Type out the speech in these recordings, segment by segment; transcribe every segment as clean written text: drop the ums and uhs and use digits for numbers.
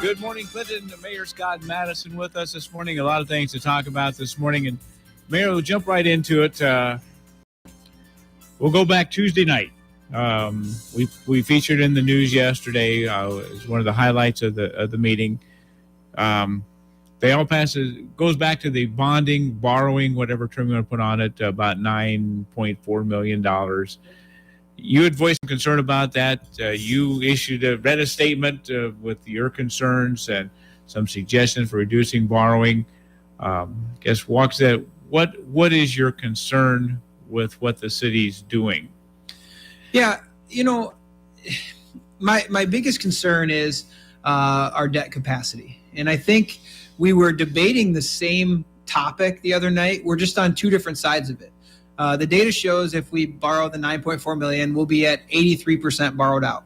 Good morning, Clinton. Mayor Scott Maddasion with us this morning. A lot of things to talk about this morning. And Mayor, we'll jump right into it. We'll go back Tuesday night. We featured in the news yesterday as one of the highlights of the meeting. They all pass. Goes back to the bonding, borrowing, whatever term you want to put on it, about $9.4 million. You had voiced some concern about that. You read a statement with your concerns and some suggestions for reducing borrowing. Walks that. What is your concern with what the city's doing? Yeah, my biggest concern is our debt capacity, and I think we were debating the same topic the other night. We're just on two different sides of it. The data shows if we borrow the $9.4 million, we'll be at 83% borrowed out.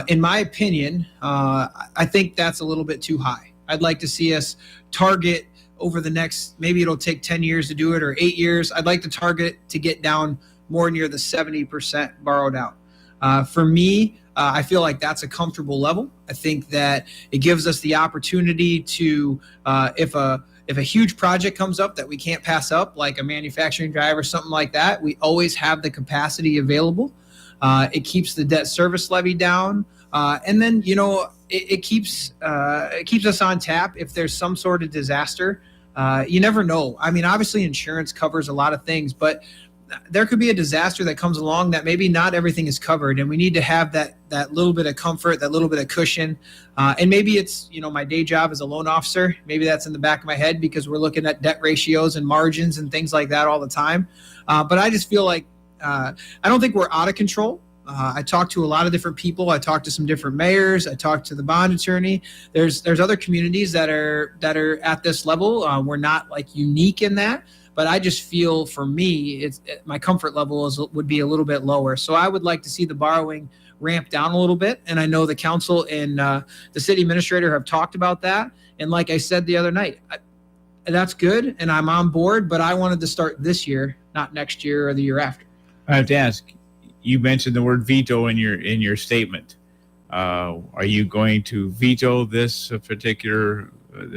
In my opinion, I think that's a little bit too high. I'd like to see us target over the next, maybe it'll take 10 years to do it or 8 years. I'd like to target to get down more near the 70% borrowed out. For me, I feel like that's a comfortable level. I think that it gives us the opportunity to, if a huge project comes up that we can't pass up, like a manufacturing drive or something like that, we always have the capacity available. It keeps the debt service levy down. And then, it keeps us on tap if there's some sort of disaster. You never know. I mean, obviously insurance covers a lot of things, but there could be a disaster that comes along that maybe not everything is covered, and we need to have that little bit of comfort, that little bit of cushion. And maybe it's, my day job as a loan officer. Maybe that's in the back of my head because we're looking at debt ratios and margins and things like that all the time. But I just feel like I don't think we're out of control. I talked to a lot of different people. I talked to some different mayors. I talked to the bond attorney. There's other communities that are at this level. We're not like unique in that. But I just feel, for me, my comfort level would be a little bit lower. So I would like to see the borrowing ramp down a little bit. And I know the council and the city administrator have talked about that. And like I said the other night, that's good, and I'm on board. But I wanted to start this year, not next year or the year after. I have to ask. You mentioned the word veto in your statement. Are you going to veto this particular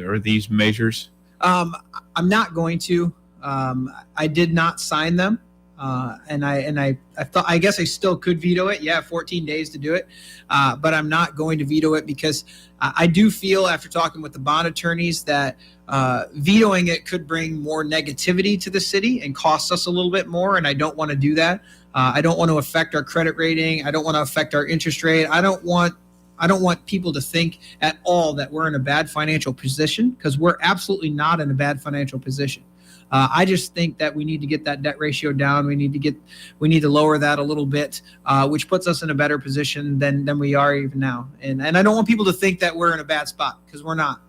or these measures? I'm not going to. I did not sign them, and I thought, I guess I still could veto it. Yeah, 14 days to do it, but I'm not going to veto it because I do feel, after talking with the bond attorneys, that vetoing it could bring more negativity to the city and cost us a little bit more, and I don't want to do that. I don't want to affect our credit rating. I don't want to affect our interest rate. I don't want people to think at all that we're in a bad financial position, because we're absolutely not in a bad financial position. I just think that we need to get that debt ratio down. We need to lower that a little bit, which puts us in a better position than we are even now. And I don't want people to think that we're in a bad spot, because we're not.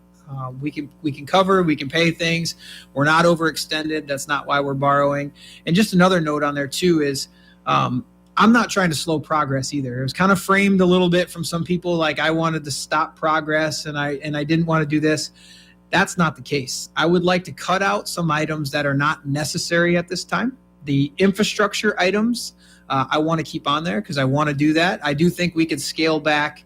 We can cover, we can pay things. We're not overextended. That's not why we're borrowing. And just another note on there too is, I'm not trying to slow progress either. It was kind of framed a little bit from some people like I wanted to stop progress and I didn't want to do this. That's not the case. I would like to cut out some items that are not necessary at this time. The infrastructure items, I want to keep on there because I want to do that. I do think we could scale back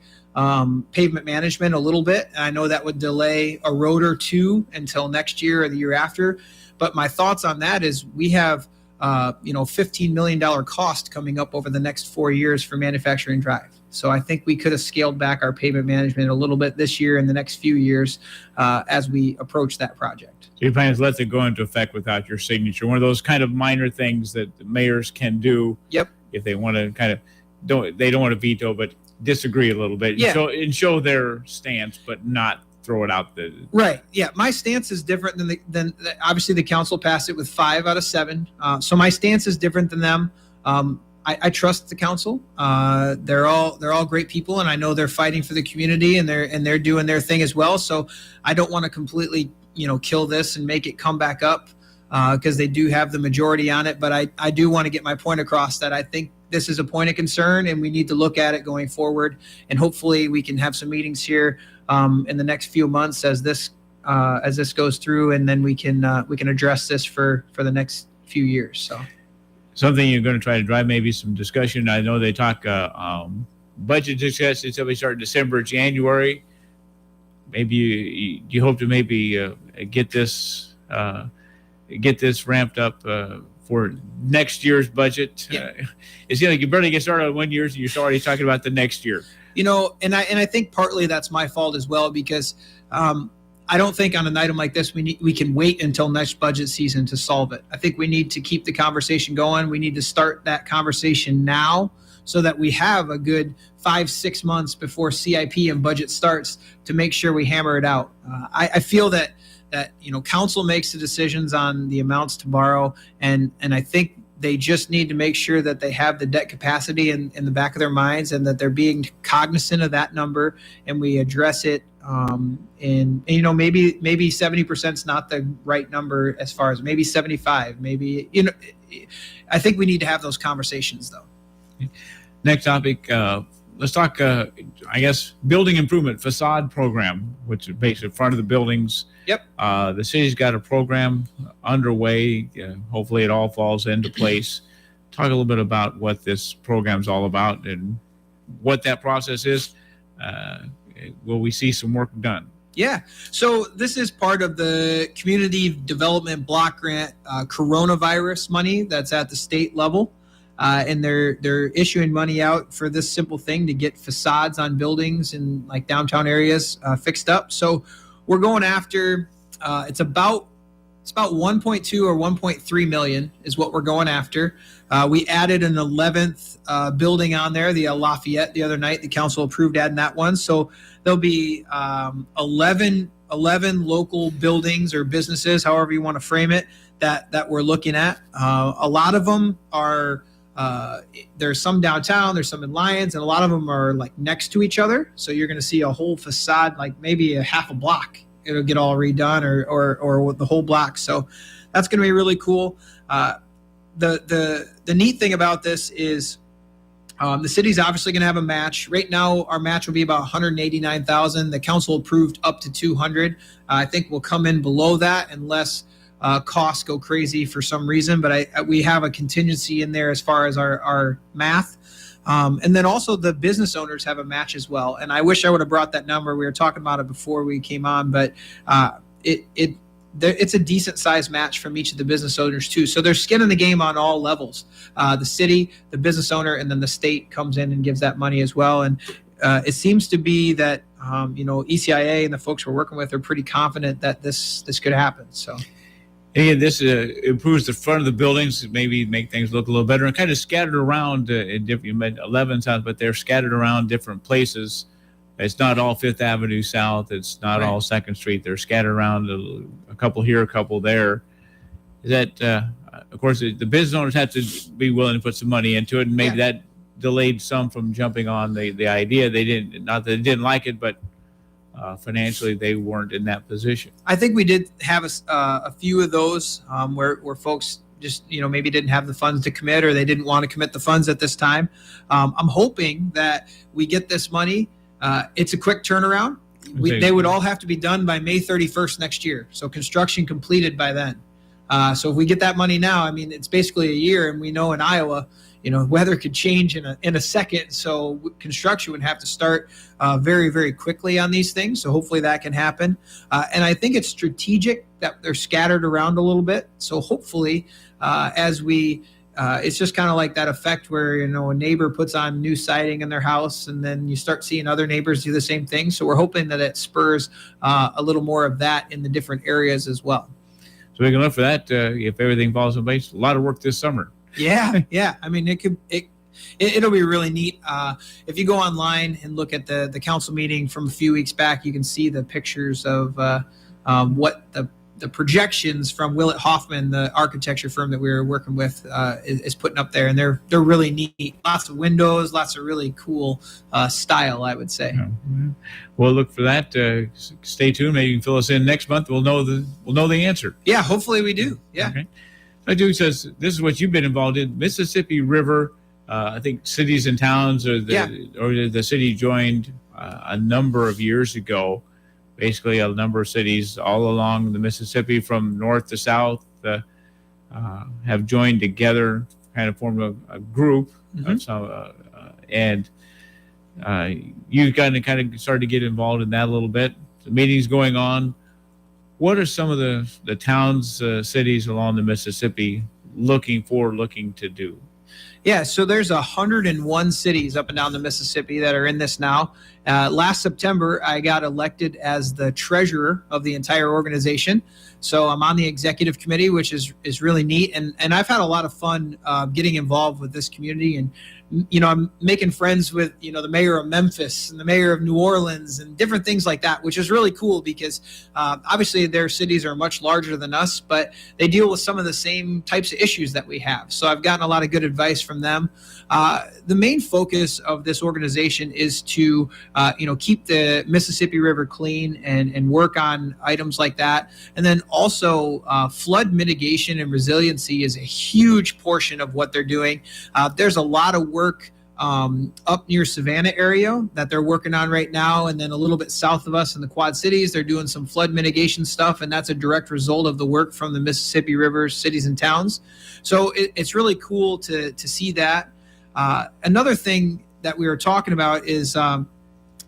pavement management a little bit. And I know that would delay a road or two until next year or the year after. But my thoughts on that is we have $15 million cost coming up over the next 4 years for Manufacturing Drive. So I think we could have scaled back our pavement management a little bit this year and the next few years as we approach that project. So your plan is let it go into effect without your signature. One of those kind of minor things that the mayors can do. Yep. If they want to they don't want to veto, but disagree a little bit. Yeah. And show their stance, but not throw it out the right. Yeah, my stance is different than obviously the council passed it with 5 out of 7. So my stance is different than them. I trust the council. They're all great people, and I know they're fighting for the community, and they're doing their thing as well. So I don't want to completely kill this and make it come back up because they do have the majority on it. But I do want to get my point across that I think this is a point of concern, and we need to look at it going forward. And hopefully we can have some meetings here in the next few months as this goes through, and then we can address this for the next few years. So something you're going to try to drive maybe some discussion. I know they talk budget discussions until we start December, January. maybe you hope to maybe get this ramped up for next year's budget. Yeah. It's like you barely get started on 1 year, so you're already talking about the next year. And I think partly that's my fault as well, because I don't think on an item like this we can wait until next budget season to solve it. I think we need to keep the conversation going. We need to start that conversation now, so that we have a good 5-6 months before CIP and budget starts to make sure we hammer it out. I feel that council makes the decisions on the amounts to borrow, and I think they just need to make sure that they have the debt capacity in the back of their minds, and that they're being cognizant of that number, and we address it. And maybe 70% is not the right number, as far as maybe 75, maybe, I think we need to have those conversations though. Next topic, let's talk, I guess, building improvement facade program, which is basically in front of the buildings. Yep. The city's got a program underway. Hopefully it all falls into place. Talk a little bit about what this program's all about and what that process is. Will we see some work done? Yeah. So this is part of the Community Development Block Grant coronavirus money that's at the state level. And they're issuing money out for this simple thing to get facades on buildings in like downtown areas fixed up. So we're going after it's about 1.2 or 1.3 million is what we're going after. We added an 11th building on there, the Lafayette, the other night. The council approved adding that one. So there'll be 11 local buildings or businesses, however you want to frame it, that we're looking at. A lot of them are there's some downtown, there's some in Lyons, and a lot of them are like next to each other. So you're going to see a whole facade, like maybe a half a block. It'll get all redone, or the whole block. So that's going to be really cool. The neat thing about this is the city's obviously going to have a match. Right now, our match will be about $189,000. The council approved up to $200,000. I think we'll come in below that unless costs go crazy for some reason. But we have a contingency in there as far as our math. And then also the business owners have a match as well. And I wish I would have brought that number. We were talking about it before we came on, but it's a decent sized match from each of the business owners too. So they're skin in the game on all levels. The city, the business owner, and then the state comes in and gives that money as well. And it seems to be that ECIA and the folks we're working with are pretty confident that this could happen. So. Again, this improves the front of the buildings, maybe make things look a little better, and kind of scattered around in different. You met 11 times, but they're scattered around different places. It's not all Fifth Avenue South. It's not all Second Street. They're scattered around a couple here, a couple there. That, of course, the business owners have to be willing to put some money into it, and maybe that delayed some from jumping on the idea. They didn't, not that they didn't like it, but financially they weren't in that position. I think we did have a few of those where folks just maybe didn't have the funds to commit, or they didn't want to commit the funds at this time. I'm hoping that we get this money. It's a quick turnaround. They would all have to be done by May 31st next year. So construction completed by then. So if we get that money now, I mean, it's basically a year, and we know in Iowa, weather could change in a second. So construction would have to start very, very quickly on these things. So hopefully that can happen. And I think it's strategic that they're scattered around a little bit. So hopefully as we it's just kind of like that effect where, a neighbor puts on new siding in their house, and then you start seeing other neighbors do the same thing. So we're hoping that it spurs a little more of that in the different areas as well. So we can look for that if everything falls in place. A lot of work this summer. Yeah. I mean, it'll be really neat. If you go online and look at the council meeting from a few weeks back, you can see the pictures of what the projections from Willett Hoffman, the architecture firm that we were working with, is putting up there, and they're really neat. Lots of windows, lots of really cool style, I would say. Yeah. We'll look for that. Stay tuned. Maybe you can fill us in next month. We'll know the answer. Yeah, hopefully we do. Yeah. Okay. Duke says this is what you've been involved in. Mississippi River. I think cities and towns, or the city joined a number of years ago. Basically, a number of cities all along the Mississippi, from north to south, have joined together, kind of formed a group. And you kind of started to get involved in that a little bit. the meetings going on. What are some of the towns, cities along the Mississippi looking to do? Yeah, so there's 101 cities up and down the Mississippi that are in this now. Last September, I got elected as the treasurer of the entire organization. So I'm on the executive committee, which is really neat. And I've had a lot of fun getting involved with this community. And, I'm making friends with, the mayor of Memphis and the mayor of New Orleans and different things like that, which is really cool because obviously their cities are much larger than us, but they deal with some of the same types of issues that we have. So I've gotten a lot of good advice from them. The main focus of this organization is to, keep the Mississippi River clean and work on items like that. And then also flood mitigation and resiliency is a huge portion of what they're doing. There's a lot of work up near Savannah area that they're working on right now. And then a little bit south of us in the Quad Cities, they're doing some flood mitigation stuff. And that's a direct result of the work from the Mississippi River cities and towns. So it's really cool to see that. Another thing that we were talking about is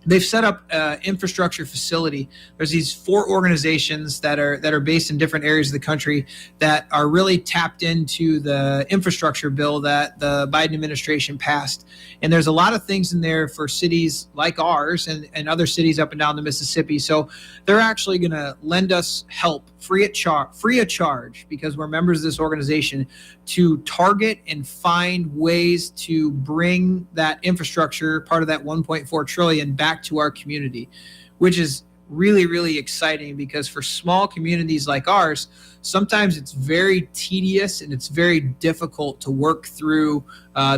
they've set up an infrastructure facility. There's these 4 organizations that are based in different areas of the country that are really tapped into the infrastructure bill that the Biden administration passed. And there's a lot of things in there for cities like ours and other cities up and down the Mississippi. So they're actually going to lend us help free of charge because we're members of this organization to target and find ways to bring that infrastructure, part of that 1.4 trillion, back to our community, which is really, really exciting because for small communities like ours, sometimes it's very tedious and it's very difficult to work through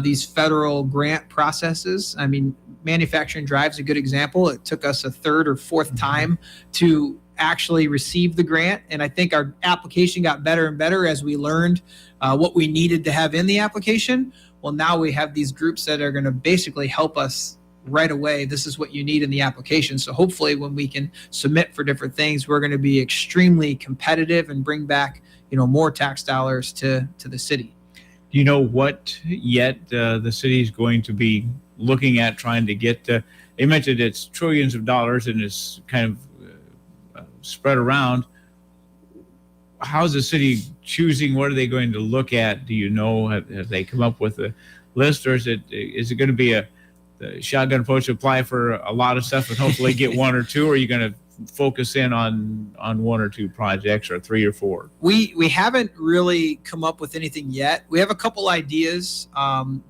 these federal grant processes. I mean, Manufacturing Drive is a good example. It took us a third or fourth time to actually receive the grant. And I think our application got better and better as we learned what we needed to have in the application. Well, now we have these groups that are going to basically help us right away. This is what you need in the application. So hopefully when we can submit for different things, we're going to be extremely competitive and bring back, more tax dollars to the city. Do you know what yet the city is going to be looking at trying to get? They mentioned it's trillions of dollars and it's kind of spread around. How's the city choosing? What are they going to look at? Do you know? Have they come up with a list, or is it going to be the shotgun approach to apply for a lot of stuff and hopefully get one or two? Or are you going to focus in on 1 or 2 projects or 3 or 4? We haven't really come up with anything yet. We have a couple ideas.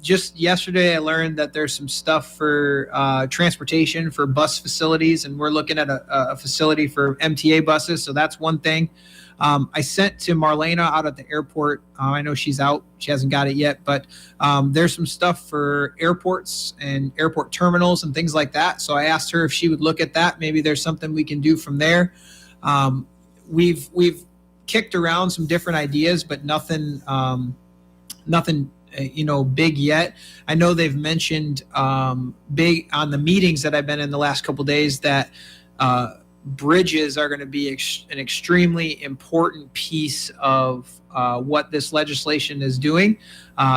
Just yesterday, I learned that there's some stuff for transportation for bus facilities, and we're looking at a facility for MTA buses. So that's one thing. I sent to Marlena out at the airport. I know she's out. She hasn't got it yet, but there's some stuff for airports and airport terminals and things like that. So I asked her if she would look at that. Maybe there's something we can do from there. We've kicked around some different ideas, but nothing big yet. I know they've mentioned big on the meetings that I've been in the last couple of days that bridges are going to be an extremely important piece of what this legislation is doing.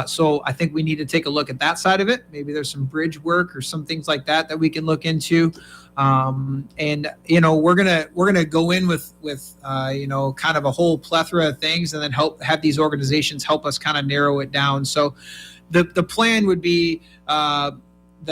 So I think we need to take a look at that side of it. Maybe there's some bridge work or some things like that we can look into. And we're gonna go in with kind of a whole plethora of things, and then have these organizations help us kind of narrow it down. So the plan would be the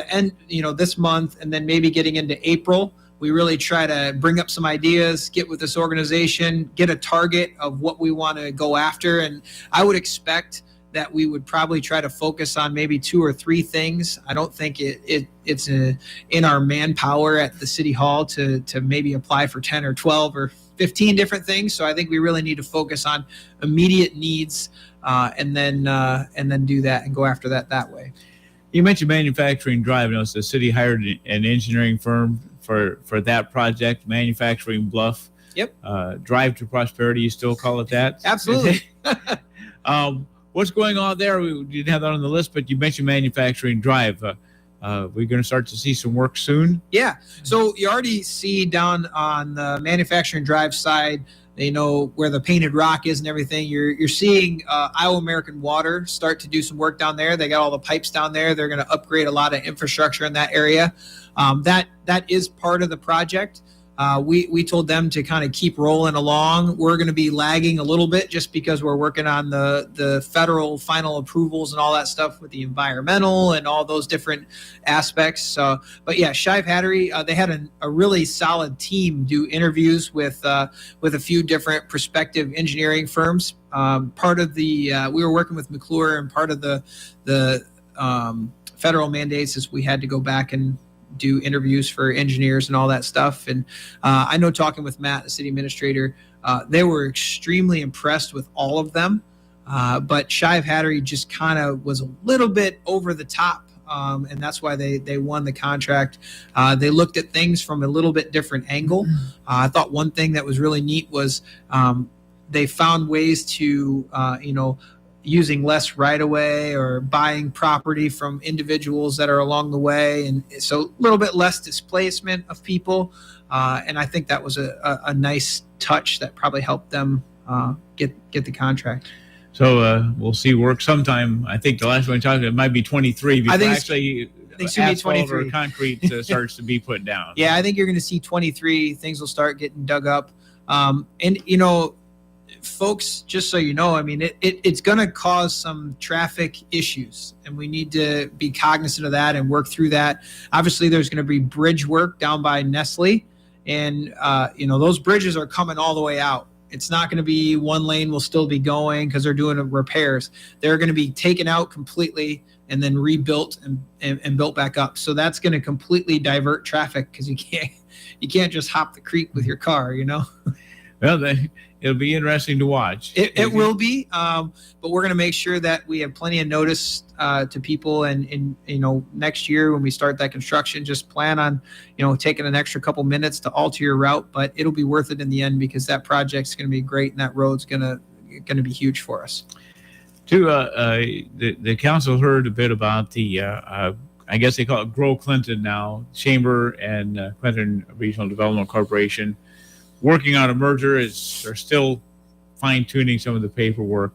end, this month, and then maybe getting into April. We really try to bring up some ideas, get with this organization, get a target of what we want to go after. And I would expect that we would probably try to focus on maybe 2 or 3 things. I don't think it's in our manpower at the city hall to maybe apply for 10 or 12 or 15 different things. So I think we really need to focus on immediate needs and then do that and go after that way. You mentioned Manufacturing Drive. I know the city hired an engineering firm for that project, Manufacturing Bluff. Yep. Drive to Prosperity, you still call it that? Absolutely. What's going on there? We didn't have that on the list, but you mentioned Manufacturing Drive. We're going to start to see some work soon? Yeah. So you already see down on the Manufacturing Drive side, where the painted rock is and everything. You're seeing Iowa American Water start to do some work down there. They got all the pipes down there. They're going to upgrade a lot of infrastructure in that area. That is part of the project. We told them to kind of keep rolling along. We're going to be lagging a little bit just because we're working on the federal final approvals and all that stuff with the environmental and all those different aspects. So, but yeah, Shive Hattery, they had a really solid team do interviews with a few different prospective engineering firms. Part of the we were working with McClure, and part of the federal mandates is we had to go back and do interviews for engineers and all that stuff. And I know, talking with Matt, the city administrator, they were extremely impressed with all of them. But Shive Hattery just kind of was a little bit over the top. And that's why they won the contract. They looked at things from a little bit different angle. I thought one thing that was really neat was they found ways to, using less right of way or buying property from individuals that are along the way. And so a little bit less displacement of people. And I think that was a nice touch that probably helped them get the contract. So we'll see work sometime. I think the last one we talked about, it might be 23 before actually asphalt or concrete starts to be put down. Yeah, I think you're going to see 23. Things will start getting dug up. Folks, just so you know, I mean, it's going to cause some traffic issues, and we need to be cognizant of that and work through that. Obviously, there's going to be bridge work down by Nestle, and those bridges are coming all the way out. It's not going to be one lane will still be going because they're doing repairs. They're going to be taken out completely and then rebuilt and built back up. So that's going to completely divert traffic because you can't just hop the creek with your car, Well, it'll be interesting to watch. It will be, but we're going to make sure that we have plenty of notice to people, and next year when we start that construction, just plan on taking an extra couple minutes to alter your route, but it'll be worth it in the end because that project's going to be great and that road's going to be huge for us. The council heard a bit about the I guess they call it Grow Clinton now, Chamber and Clinton Regional Development Corporation, working on a merger. They're still fine-tuning some of the paperwork.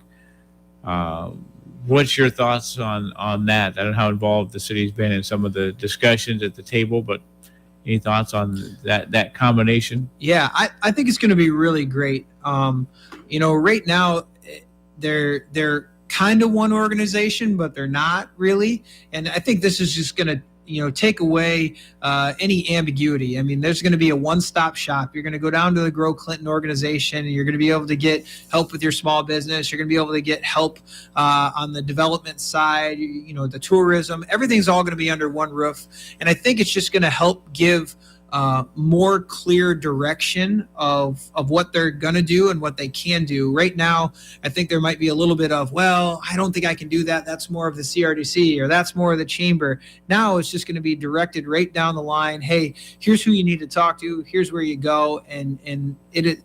What's your thoughts on that? I don't know how involved the city's been in some of the discussions at the table, but any thoughts on that combination? Yeah, I think it's going to be really great. Right now they're kind of one organization, but they're not really. And I think this is just going to take away any ambiguity. I mean, there's going to be a one-stop shop. You're going to go down to the Grow Clinton organization, and you're going to be able to get help with your small business. You're going to be able to get help on the development side, the tourism. Everything's all going to be under one roof. And I think it's just going to help give more clear direction of what they're going to do and what they can do. Right now, I think there might be a little bit of, well, I don't think I can do that. That's more of the CRDC, or that's more of the chamber. Now it's just going to be directed right down the line. Hey, here's who you need to talk to. Here's where you go. And it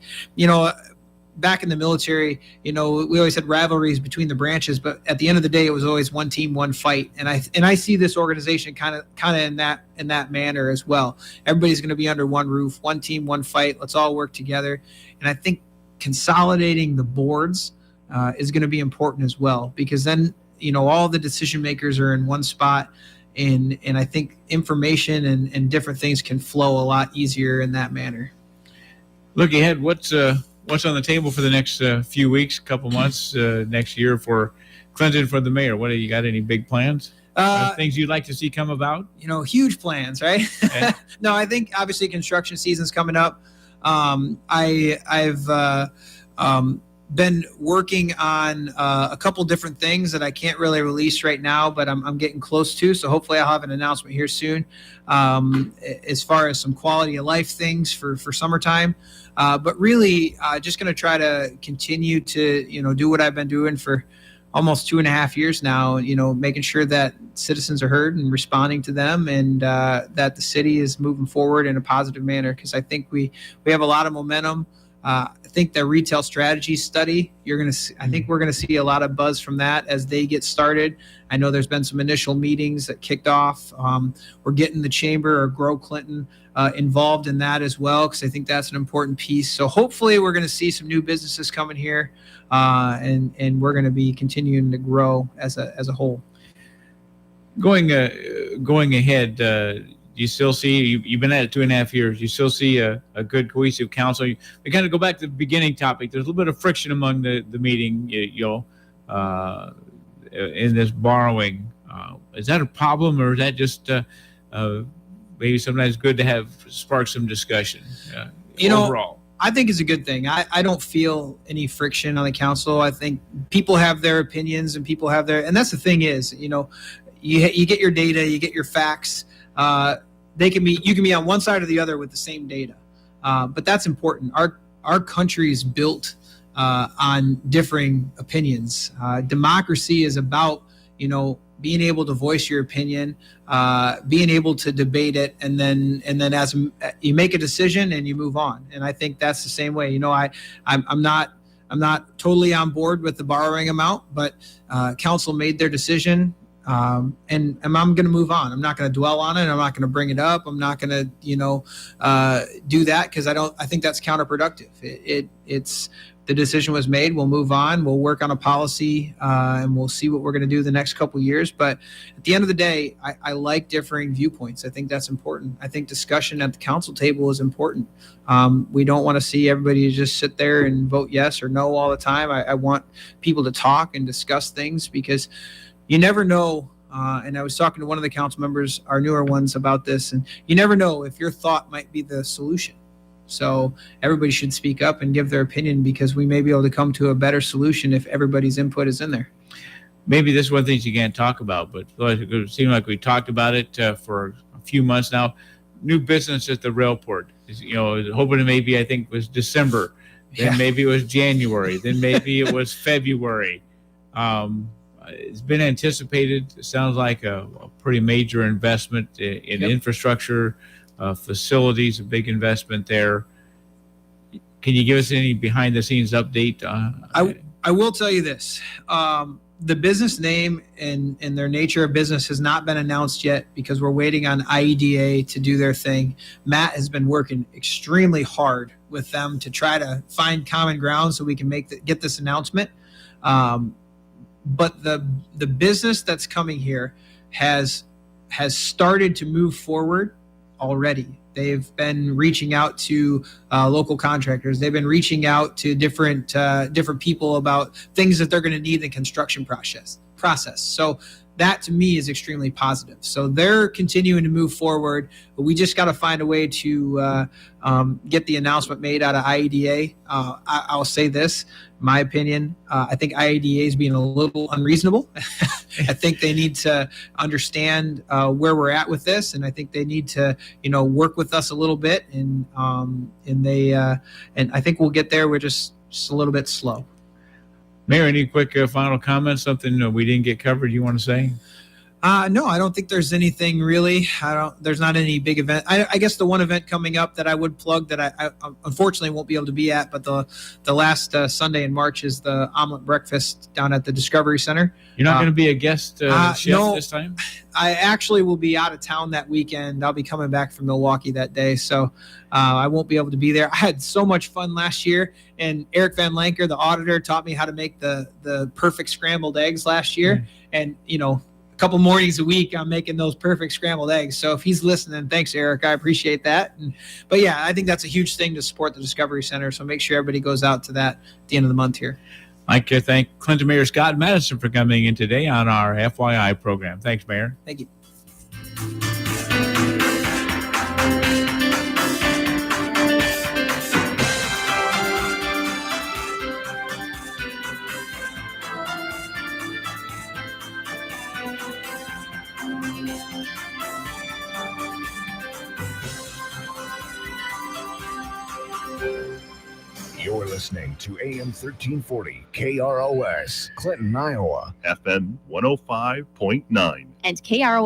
back in the military, we always had rivalries between the branches, but at the end of the day, it was always one team, one fight. And I see this organization kind of in that manner as well. Everybody's going to be under one roof, one team, one fight. Let's all work together. And I think consolidating the boards is going to be important as well, because then all the decision makers are in one spot. And I think information and different things can flow a lot easier in that manner. Look ahead, what's on the table for the next few weeks, couple months, next year for Clinton, for the mayor? What, you got any big plans? Things you'd like to see come about? Huge plans, right? Okay. No, I think obviously construction season's coming up. I've been working on a couple different things that I can't really release right now, but I'm getting close to. So hopefully I'll have an announcement here soon as far as some quality of life things for summertime. But really just going to try to continue to, do what I've been doing for almost 2.5 years now, making sure that citizens are heard and responding to them, and that the city is moving forward in a positive manner. Because I think we have a lot of momentum. I think the retail strategy study, I think we're going to see a lot of buzz from that as they get started. I know there's been some initial meetings that kicked off. We're getting the chamber or Grow Clinton involved in that as well, because I think that's an important piece. So hopefully we're going to see some new businesses coming here, and we're going to be continuing to grow as a whole. Going ahead, you still see, you've been at it 2.5 years, you still see a good cohesive council? We kind of go back to the beginning topic. There's a little bit of friction among the meeting, in this borrowing. Is that a problem, or is that just maybe sometimes good to have spark some discussion overall? I think it's a good thing. I don't feel any friction on the council. I think people have their opinions and people have their, and that's the thing is, you get your data, you get your facts. You can be on one side or the other with the same data. But that's important. Our country is built on differing opinions. Democracy is about, being able to voice your opinion, being able to debate it, and then as you make a decision and you move on. And I think that's the same way. I'm not totally on board with the borrowing amount, but council made their decision, and I'm going to move on. I'm not going to dwell on it. I'm not going to bring it up. I'm not going to do that because I think that's counterproductive. It's the decision was made. We'll move on. We'll work on a policy, and we'll see what we're going to do the next couple of years. But at the end of the day, I like differing viewpoints. I think that's important. I think discussion at the council table is important. We don't want to see everybody just sit there and vote yes or no all the time. I want people to talk and discuss things because you never know. And I was talking to one of the council members, our newer ones, about this, and you never know if your thought might be the solution. So everybody should speak up and give their opinion because we may be able to come to a better solution if everybody's input is in there. Maybe this is one of the things you can't talk about, but it seems like we talked about it for a few months now. New business at the railport. Hoping it maybe, I think, was December. Then maybe it was January. Then maybe it was February. It's been anticipated. It sounds like a pretty major investment in infrastructure. Facilities, a big investment there. Can you give us any behind the scenes update? I will tell you this. The business name and their nature of business has not been announced yet because we're waiting on IEDA to do their thing. Matt has been working extremely hard with them to try to find common ground so we can get this announcement. But the business that's coming here has started to move forward already. They've been reaching out to local contractors. They've been reaching out to different people about things that they're going to need in the construction process. So that to me is extremely positive. So they're continuing to move forward, but we just got to find a way to get the announcement made out of IEDA. I'll say this, my opinion, I think IEDA is being a little unreasonable. I think they need to understand where we're at with this, and I think they need to, work with us a little bit, and I think we'll get there. We're just a little bit slow. Mayor, any quick final comments? Something we didn't get covered you want to say? No, I don't think there's anything really. There's not any big event. I guess the one event coming up that I would plug that I unfortunately won't be able to be at, but the last Sunday in March is the omelet breakfast down at the Discovery Center. You're not going to be a guest chef this time? I actually will be out of town that weekend. I'll be coming back from Milwaukee that day, so I won't be able to be there. I had so much fun last year, and Eric Van Lanker, the auditor, taught me how to make the perfect scrambled eggs last year, and a couple mornings a week I'm making those perfect scrambled eggs. So if he's listening, thanks, Eric. I appreciate that. But yeah, I think that's a huge thing to support the Discovery Center. So make sure everybody goes out to that at the end of the month here. I'd like to thank Clinton Mayor Scott Maddasion for coming in today on our FYI program. Thanks, Mayor. Thank you. You're listening to AM 1340 KROS, Clinton, Iowa. FM 105.9. And KROS